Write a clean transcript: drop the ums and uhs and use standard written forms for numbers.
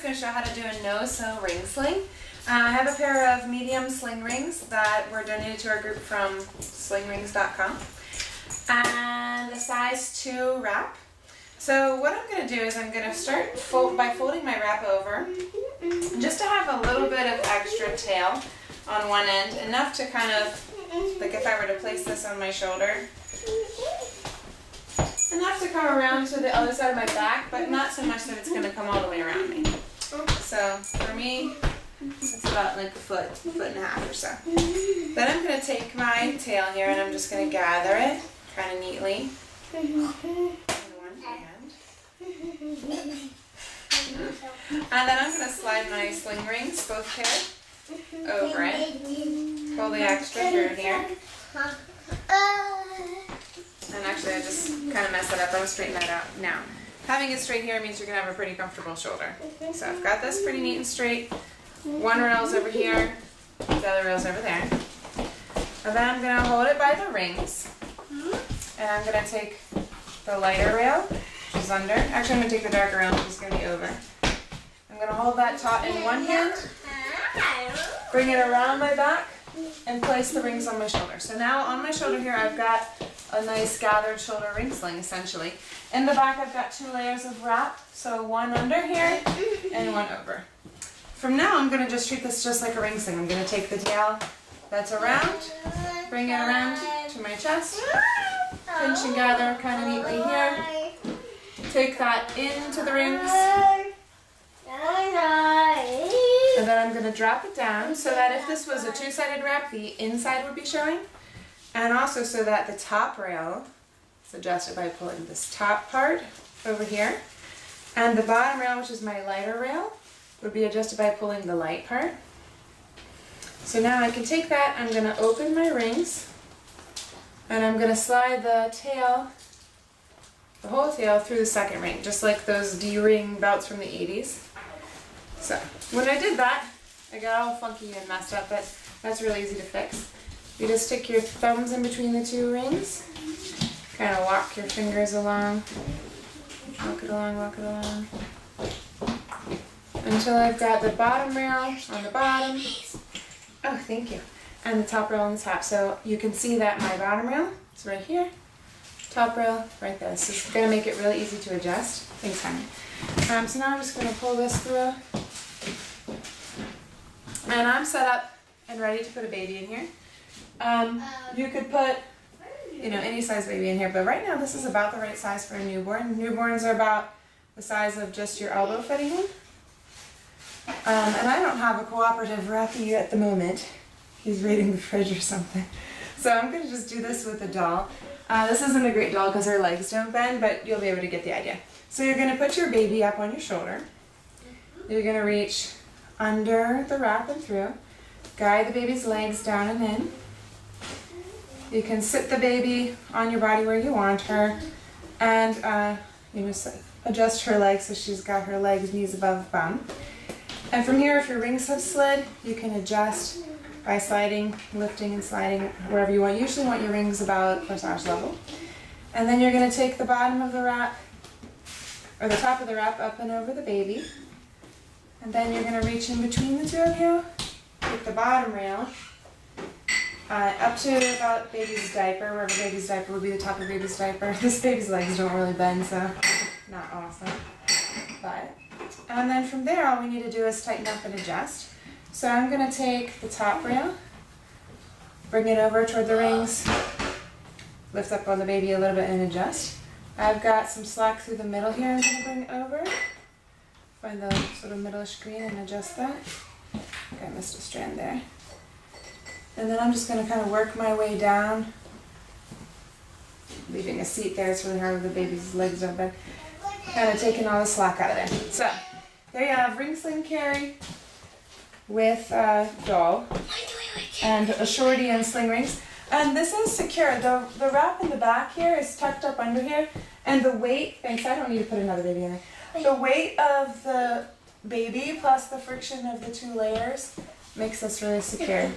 just going to show how to do a No Sew Ring Sling. I have a pair of medium sling rings that were donated to our group from slingrings.com, and a size 2 wrap. So what I'm going to do is I'm going to start by folding my wrap over, just to have a little bit of extra tail on one end, enough to kind of, like if I were to place this on my shoulder, enough to come around to the other side of my back, but not so much that it's going to come all the way around me. So for me, it's about like a foot and a half or so. Then I'm going to take my tail here and I'm just going to gather it kind of neatly in one hand. And then I'm going to slide my sling rings, both pairs, over it. Pull the extra through here. And actually I just kind of messed that up. I'm going to straighten that out now. Having it straight here means you're going to have a pretty comfortable shoulder. So I've got this pretty neat and straight. One rail's over here, the other rail's over there. And then I'm going to hold it by the rings. And I'm going to take the lighter rail, which is under. Actually, I'm going to take the darker rail, which is going to be over. I'm going to hold that taut in one hand, bring it around my back, and place the rings on my shoulder. So now on my shoulder here, I've got a nice gathered shoulder ring sling, essentially. In the back, I've got 2 layers of wrap, so one under here and one over. From now, I'm going to just treat this just like a ring sling. I'm going to take the tail that's around, bring it around to my chest, pinch and gather kind of neatly here, take that into the rings, and then I'm going to drop it down so that if this was a 2-sided wrap, the inside would be showing, and also so that the top rail is adjusted by pulling this top part over here, and the bottom rail, which is my lighter rail, would be adjusted by pulling the light part. So now I can take that, I'm going to open my rings, and I'm going to slide the tail, the whole tail, through the second ring, just like those D-ring belts from the 80s. So when I did that, I got all funky and messed up, but that's really easy to fix. You just stick your thumbs in between the 2 rings, kind of walk your fingers along, walk it along, until I've got the bottom rail on the bottom, oh thank you, and the top rail on the top. So you can see that my bottom rail is right here, top rail right there. So it's going to make it really easy to adjust. Thanks, honey. So now I'm just going to pull this through, and I'm set up and ready to put a baby in here. You could put, any size baby in here, but right now this is about the right size for a newborn. Newborns are about the size of just your elbow fitting in. And I don't have a cooperative wrappy at the moment. He's raiding the fridge or something. So I'm going to just do this with a doll. This isn't a great doll because her legs don't bend, but you'll be able to get the idea. So you're going to put your baby up on your shoulder. You're going to reach under the wrap and through. Guide the baby's legs down and in. You can sit the baby on your body where you want her, and adjust her legs so she's got her legs, knees above bum. And from here, if your rings have slid, you can adjust by sliding, lifting and sliding wherever you want. You usually want your rings about corsage level. And then you're going to take the bottom of the wrap, or the top of the wrap, up and over the baby. And then you're going to reach in between the 2 of you, take the bottom rail, up to about baby's diaper, wherever baby's diaper would be the top of baby's diaper. This baby's legs don't really bend, so not awesome. But, and then from there, all we need to do is tighten up and adjust. So I'm going to take the top rail, bring it over toward the rings, lift up on the baby a little bit and adjust. I've got some slack through the middle here I'm going to bring over. Find the sort of middle-ish green and adjust that. I think I missed a strand there. And then I'm just going to kind of work my way down, leaving a seat there. It's really hard with the baby's legs don't bend. Kind of taking all the slack out of there. So there you have ring sling carry with a doll and a shorty and sling rings. And this is secure. The wrap in the back here is tucked up under here, and the weight, thanks, I don't need to put another baby in there. The weight of the baby plus the friction of the 2 layers makes this really secure.